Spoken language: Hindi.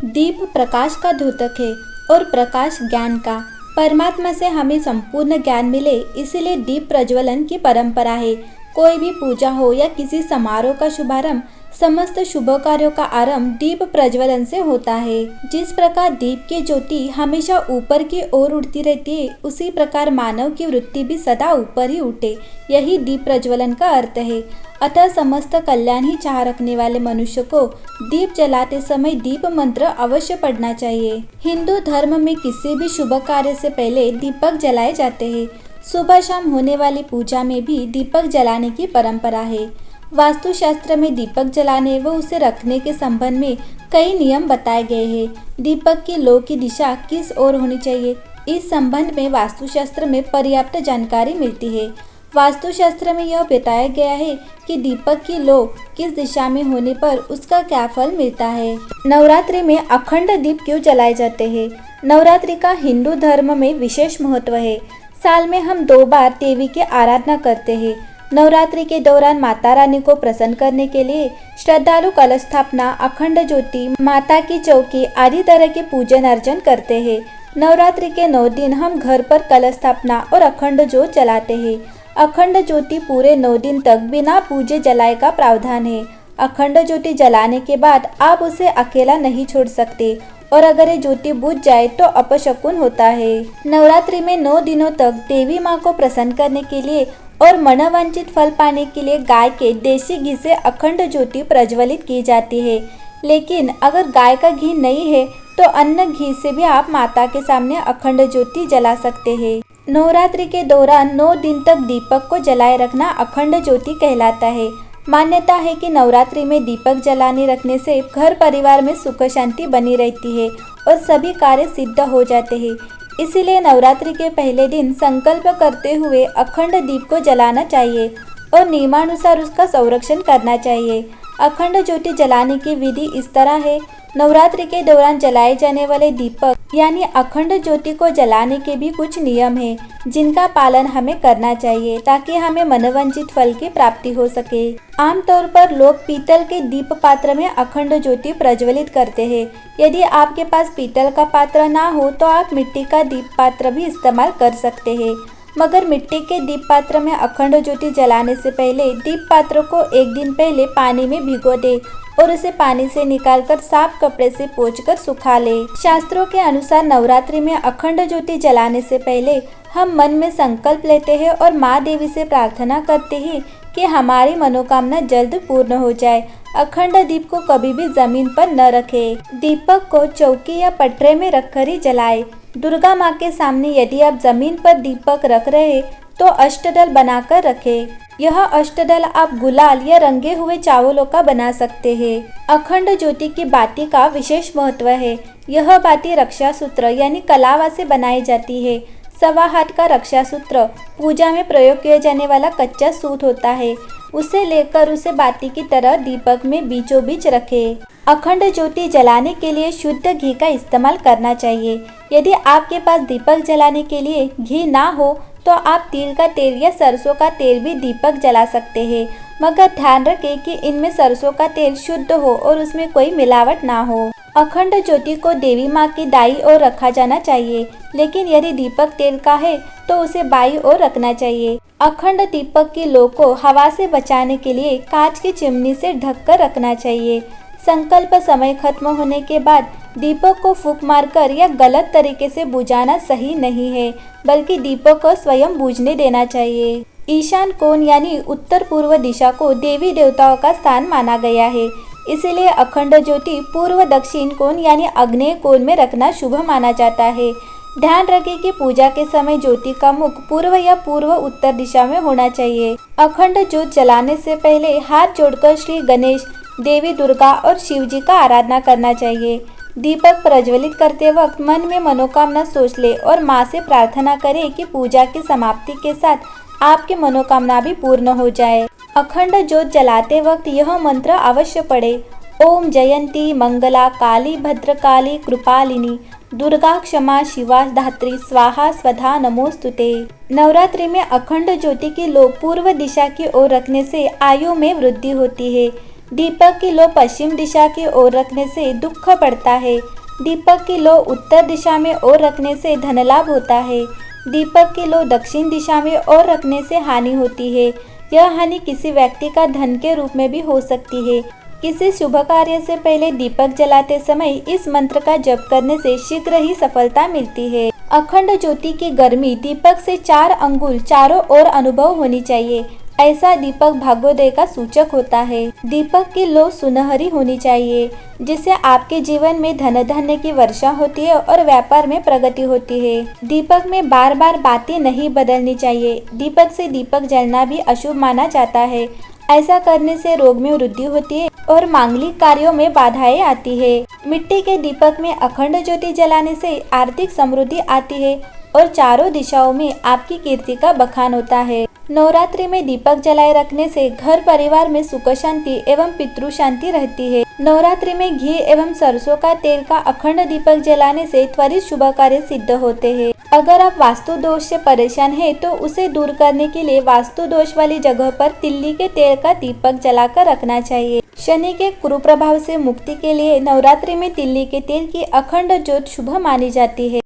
दीप प्रकाश का द्योतक है और प्रकाश ज्ञान का। परमात्मा से हमें संपूर्ण ज्ञान मिले, इसीलिए दीप प्रज्वलन की परंपरा है। कोई भी पूजा हो या किसी समारोह का शुभारंभ, समस्त शुभ कार्यों का आरंभ दीप प्रज्वलन से होता है। जिस प्रकार दीप की ज्योति हमेशा ऊपर की ओर उड़ती रहती है, उसी प्रकार मानव की वृत्ति भी सदा ऊपर ही उठे, यही दीप प्रज्वलन का अर्थ है। अतः समस्त कल्याण ही चाह रखने वाले मनुष्य को दीप जलाते समय दीप मंत्र अवश्य पढ़ना चाहिए। हिंदू धर्म में किसी भी शुभ कार्य से पहले दीपक जलाए जाते हैं। सुबह शाम होने वाली पूजा में भी दीपक जलाने की परंपरा है। वास्तुशास्त्र में दीपक जलाने व उसे रखने के संबंध में कई नियम बताए गए हैं। दीपक की लौ की दिशा किस ओर होनी चाहिए, इस संबंध में वास्तुशास्त्र में पर्याप्त जानकारी मिलती है। वास्तुशास्त्र में यह बताया गया है कि दीपक की लौ किस दिशा में होने पर उसका क्या फल मिलता है। नवरात्रि में अखंड दीप क्यों जलाए जाते हैं? नवरात्रि का हिंदू धर्म में विशेष महत्व है। साल में हम 2 बार देवी की आराधना करते हैं। नवरात्रि के दौरान माता रानी को प्रसन्न करने के लिए श्रद्धालु कलश स्थापना, अखंड ज्योति, माता की चौकी आदि तरह के पूजन अर्चन करते हैं। नवरात्रि के 9 दिन हम घर पर कलश स्थापना और अखंड ज्योत जलाते हैं। अखंड ज्योति पूरे 9 दिन तक बिना पूजे जलाए का प्रावधान है। अखंड ज्योति जलाने के बाद आप उसे अकेला नहीं छोड़ सकते और अगर ये ज्योति बुझ जाए तो अपशकुन होता है। नवरात्रि में 9 दिनों तक देवी माँ को प्रसन्न करने के लिए और मनोवांछित फल पाने के लिए गाय के देसी घी से अखंड ज्योति प्रज्वलित की जाती है। लेकिन अगर गाय का घी नहीं है तो अन्य घी से भी आप माता के सामने अखंड ज्योति जला सकते हैं। नवरात्रि के दौरान 9 दिन तक दीपक को जलाए रखना अखंड ज्योति कहलाता है। मान्यता है कि नवरात्रि में दीपक जलाने रखने से घर परिवार में सुख शांति बनी रहती है और सभी कार्य सिद्ध हो जाते हैं। इसीलिए नवरात्रि के पहले दिन संकल्प करते हुए अखंड दीप को जलाना चाहिए और नियमानुसार उसका संरक्षण करना चाहिए। अखंड ज्योति जलाने की विधि इस तरह है। नवरात्रि के दौरान जलाए जाने वाले दीपक यानी अखंड ज्योति को जलाने के भी कुछ नियम हैं जिनका पालन हमें करना चाहिए ताकि हमें मनोवांछित फल की प्राप्ति हो सके। आमतौर पर लोग पीतल के दीप पात्र में अखंड ज्योति प्रज्वलित करते हैं। यदि आपके पास पीतल का पात्र ना हो तो आप मिट्टी का दीप पात्र भी इस्तेमाल कर सकते हैं। मगर मिट्टी के दीप पात्र में अखंड ज्योति जलाने से पहले दीप पात्र को 1 दिन पहले पानी में भिगो दे और उसे पानी से निकालकर साफ कपड़े से पोंछकर सुखा ले। शास्त्रों के अनुसार नवरात्रि में अखंड ज्योति जलाने से पहले हम मन में संकल्प लेते हैं और माँ देवी से प्रार्थना करते हैं कि हमारी मनोकामना जल्द पूर्ण हो जाए। अखंड दीप को कभी भी जमीन पर न रखें। दीपक को चौकी या पटरे में रखकर ही जलाएं। दुर्गा माँ के सामने यदि आप जमीन पर दीपक रख रहे तो अष्टदल बनाकर रखें। यह अष्टदल आप गुलाल या रंगे हुए चावलों का बना सकते हैं। अखंड ज्योति की बाती का विशेष महत्व है। यह बाती रक्षा सूत्र यानी कलावा से बनाई जाती है। 1.25 हाथ का रक्षा सूत्र पूजा में प्रयोग किया जाने वाला कच्चा सूत होता है। उसे लेकर उसे बाती की तरह दीपक में बीचों बीच रखें। अखंड ज्योति जलाने के लिए शुद्ध घी का इस्तेमाल करना चाहिए। यदि आपके पास दीपक जलाने के लिए घी ना हो तो आप तिल का तेल या सरसों का तेल भी दीपक जला सकते हैं। मगर ध्यान रखें कि इनमें सरसों का तेल शुद्ध हो और उसमें कोई मिलावट ना हो। अखंड ज्योति को देवी माँ की दाईं ओर रखा जाना चाहिए, लेकिन यदि दीपक तेल का है तो उसे बाईं ओर रखना चाहिए। अखंड दीपक की लौ को हवा से बचाने के लिए कांच की चिमनी से ढककर रखना चाहिए। संकल्प समय खत्म होने के बाद दीपक को फूंक मारकर या गलत तरीके से बुझाना सही नहीं है, बल्कि दीपक को स्वयं बुझने देना चाहिए। ईशान कोण यानी उत्तर पूर्व दिशा को देवी देवताओं का स्थान माना गया है। इसीलिए अखंड ज्योति पूर्व दक्षिण कोण यानी आग्नेय कोण में रखना शुभ माना जाता है। ध्यान रखें कि पूजा के समय ज्योति का मुख पूर्व या पूर्व उत्तर दिशा में होना चाहिए। अखंड ज्योत जलाने से पहले हाथ जोड़कर श्री गणेश, देवी दुर्गा और शिव जी का आराधना करना चाहिए। दीपक प्रज्वलित करते वक्त मन में मनोकामना सोच ले और माँ से प्रार्थना करें कि पूजा की समाप्ति के साथ आपकी मनोकामना भी पूर्ण हो जाए। अखंड ज्योत जलाते वक्त यह मंत्र अवश्य पढ़े। ओम जयंती मंगला काली भद्रकाली कृपालिनी दुर्गा क्षमा शिवा धात्री स्वाहा स्वधा नमोस्तुते। नवरात्रि में अखंड ज्योति की लौ पूर्व दिशा की ओर रखने से आयु में वृद्धि होती है। दीपक की लो पश्चिम दिशा की ओर रखने से दुख बढ़ता है। दीपक की लो उत्तर दिशा में ओर रखने से धन लाभ होता है। दीपक की लो दक्षिण दिशा में ओर रखने से हानि होती है। यह हानि किसी व्यक्ति का धन के रूप में भी हो सकती है। किसी शुभ कार्य से पहले दीपक जलाते समय इस मंत्र का जप करने से शीघ्र ही सफलता मिलती है। अखंड ज्योति की गर्मी दीपक से 4 अंगुल चारों ओर अनुभव होनी चाहिए। ऐसा दीपक भाग्योदय का सूचक होता है। दीपक की लो सुनहरी होनी चाहिए, जिससे आपके जीवन में धन धान्य की वर्षा होती है और व्यापार में प्रगति होती है। दीपक में बार बार बातें नहीं बदलनी चाहिए। दीपक से दीपक जलना भी अशुभ माना जाता है। ऐसा करने से रोग में वृद्धि होती है और मांगलिक कार्यों में बाधाएं आती है। मिट्टी के दीपक में अखंड ज्योति जलाने से आर्थिक समृद्धि आती है और चारों दिशाओं में आपकी कीर्ति का बखान होता है। नवरात्रि में दीपक जलाए रखने से घर परिवार में सुख शांति एवं पितृ शांति रहती है। नवरात्रि में घी एवं सरसों का तेल का अखंड दीपक जलाने से त्वरित शुभ कार्य सिद्ध होते हैं। अगर आप वास्तु दोष से परेशान हैं तो उसे दूर करने के लिए वास्तु दोष वाली जगह पर तिल्ली के तेल का दीपक जलाकर रखना चाहिए। शनि के कुप्रभाव से मुक्ति के लिए नवरात्रि में तिल्ली के तेल की अखंड ज्योत शुभ मानी जाती है।